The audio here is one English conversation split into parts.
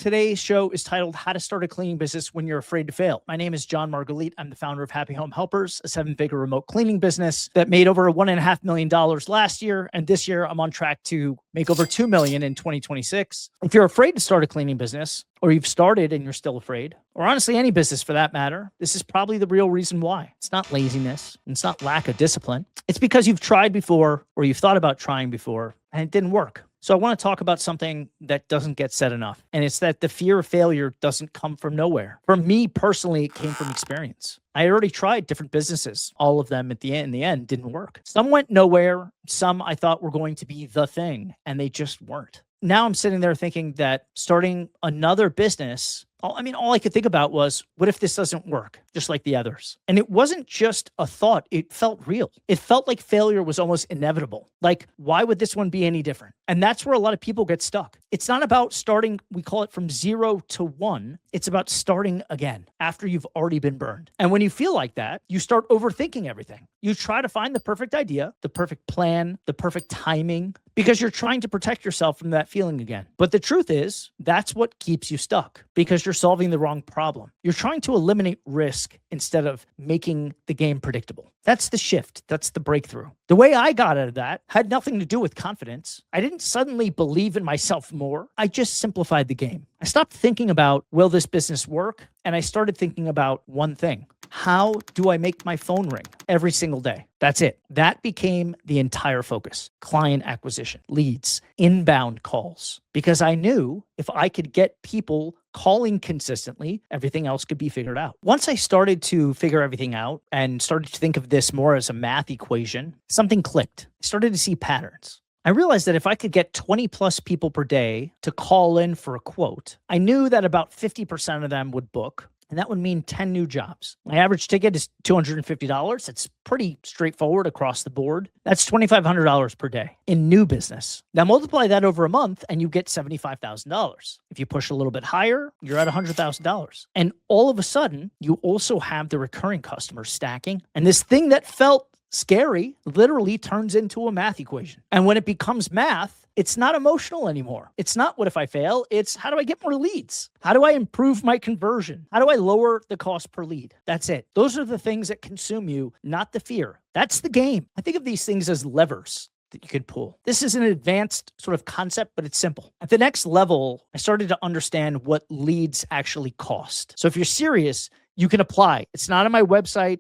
Today's show is titled How to Start a Cleaning Business When You're Afraid to Fail. My name is John Margalit. I'm the founder of Happy Home Helpers, a 7-figure remote cleaning business that made over $1.5 million last year. And this year, I'm on track to make over $2 million in 2026. If you're afraid to start a cleaning business, or you've started and you're still afraid, or honestly, any business for that matter, this is probably the real reason why. It's not laziness. It's not lack of discipline. It's because you've tried before, or you've thought about trying before, and it didn't work. So I want to talk about something that doesn't get said enough, and it's that the fear of failure doesn't come from nowhere. For me personally, it came from experience. I already tried different businesses. All of them in the end didn't work. Some went nowhere. Some I thought were going to be the thing, and they just weren't. Now I'm sitting there thinking that starting another business, all I could think about was, what if this doesn't work, just like the others? And it wasn't just a thought. It felt real. It felt like failure was almost inevitable. Like, why would this one be any different? And that's where a lot of people get stuck. It's not about starting, we call it from 0 to 1. It's about starting again after you've already been burned. And when you feel like that, you start overthinking everything. You try to find the perfect idea, the perfect plan, the perfect timing, because you're trying to protect yourself from that feeling again. But the truth is, that's what keeps you stuck, because you're solving the wrong problem. You're trying to eliminate risk instead of making the game predictable. That's the shift. That's the breakthrough. The way I got out of that had nothing to do with confidence. I didn't suddenly believe in myself more. I just simplified the game. I stopped thinking about, will this business work? And I started thinking about one thing. How do I make my phone ring every single day? That's it. That became the entire focus. Client acquisition, leads, inbound calls. Because I knew if I could get people calling consistently, everything else could be figured out. Once I started to figure everything out and started to think of this more as a math equation, something clicked. I started to see patterns. I realized that if I could get 20 plus people per day to call in for a quote, I knew that about 50% of them would book. And that would mean 10 new jobs. My average ticket is $250. It's pretty straightforward across the board. That's $2,500 per day in new business. Now multiply that over a month and you get $75,000. If you push a little bit higher, you're at $100,000. And all of a sudden, you also have the recurring customers stacking. And this thing that felt scary literally turns into a math equation. And when it becomes math, it's not emotional anymore. It's not what if I fail? It's how do I get more leads? How do I improve my conversion? How do I lower the cost per lead? That's it. Those are the things that consume you, not the fear. That's the game. I think of these things as levers that you could pull. This is an advanced sort of concept, but it's simple. At the next level, I started to understand what leads actually cost. So if you're serious, you can apply. It's not on my website.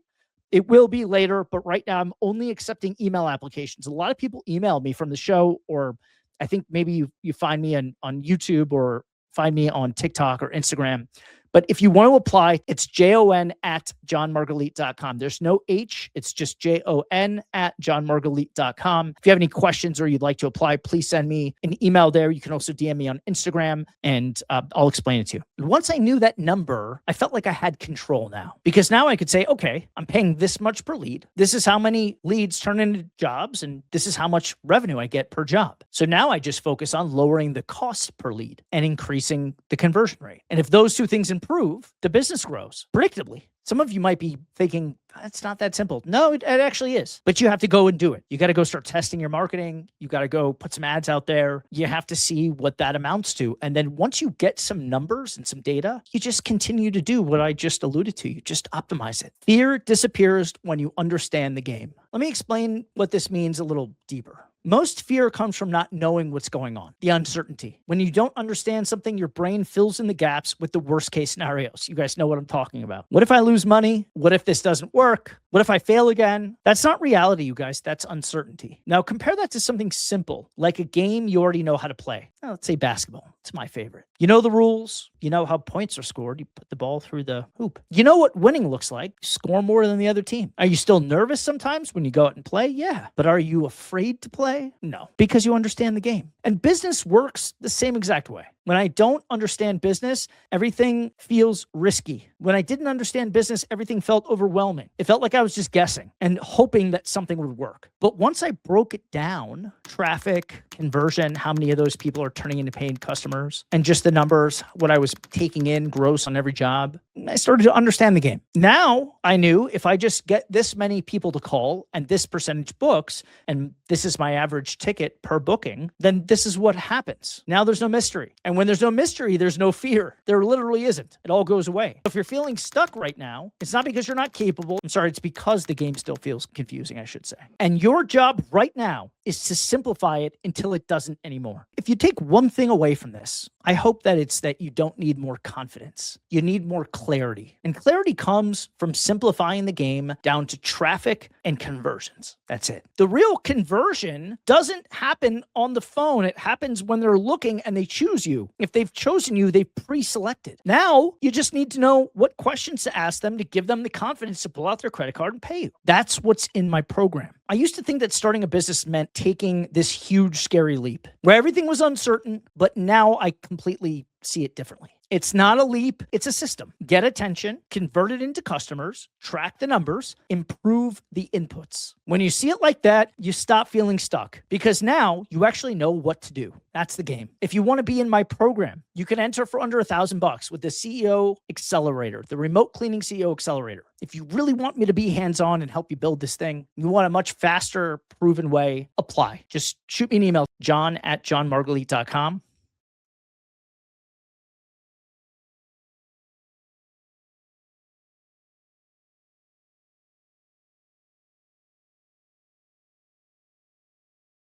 It will be later, but right now I'm only accepting email applications. A lot of people email me from the show, or I think maybe you find me on YouTube or find me on TikTok or Instagram. But if you want to apply, it's jon@johnmargalit.com. There's no H. It's just jon@johnmargalit.com. If you have any questions or you'd like to apply, please send me an email there. You can also DM me on Instagram, and I'll explain it to you. Once I knew that number, I felt like I had control now, because now I could say, okay, I'm paying this much per lead. This is how many leads turn into jobs, and this is how much revenue I get per job. So now I just focus on lowering the cost per lead and increasing the conversion rate. And if those two things improve, the business grows predictably. Some of you might be thinking, it's not that simple. No, it actually is. But you have to go and do it. You got to go start testing your marketing. You got to go put some ads out there. You have to see what that amounts to. And then once you get some numbers and some data, you just continue to do what I just alluded to. You just optimize it. Fear disappears when you understand the game. Let me explain what this means a little deeper. Most fear comes from not knowing what's going on, the uncertainty. When you don't understand something, your brain fills in the gaps with the worst case scenarios. You guys know what I'm talking about. What if I lose money? What if this doesn't work? What if I fail again? That's not reality, you guys. That's uncertainty. Now compare that to something simple, like a game you already know how to play. Now, let's say basketball. It's my favorite. You know the rules. You know how points are scored. You put the ball through the hoop. You know what winning looks like. You score more than the other team. Are you still nervous sometimes when you go out and play? Yeah. But are you afraid to play? No, because you understand the game. And business works the same exact way. When I don't understand business, everything feels risky. When I didn't understand business, everything felt overwhelming. It felt like I was just guessing and hoping that something would work. But once I broke it down, traffic, conversion, how many of those people are turning into paying customers, and just the numbers, what I was taking in gross on every job, I started to understand the game. Now I knew if I just get this many people to call and this percentage books, and this is my average ticket per booking, then this is what happens. Now there's no mystery. And And when there's no mystery, there's no fear. There literally isn't. It all goes away. If you're feeling stuck right now, it's not because you're not capable. I'm sorry, it's because the game still feels confusing, I should say. And your job right now is to simplify it until it doesn't anymore. If you take one thing away from this, I hope that it's that you don't need more confidence. You need more clarity. And clarity comes from simplifying the game down to traffic and conversions. That's it. The real conversion doesn't happen on the phone. It happens when they're looking and they choose you. If they've chosen you, they've pre-selected. Now, you just need to know what questions to ask them to give them the confidence to pull out their credit card and pay you. That's what's in my program. I used to think that starting a business meant taking this huge, scary leap where everything was uncertain, but now I completely see it differently. It's not a leap, it's a system. Get attention, convert it into customers, track the numbers, improve the inputs. When you see it like that, you stop feeling stuck because now you actually know what to do. That's the game. If you want to be in my program, you can enter for under $1,000 with the CEO Accelerator, the Remote Cleaning CEO Accelerator. If you really want me to be hands-on and help you build this thing, you want a much faster, proven way, apply. Just shoot me an email, john@johnmargalit.com.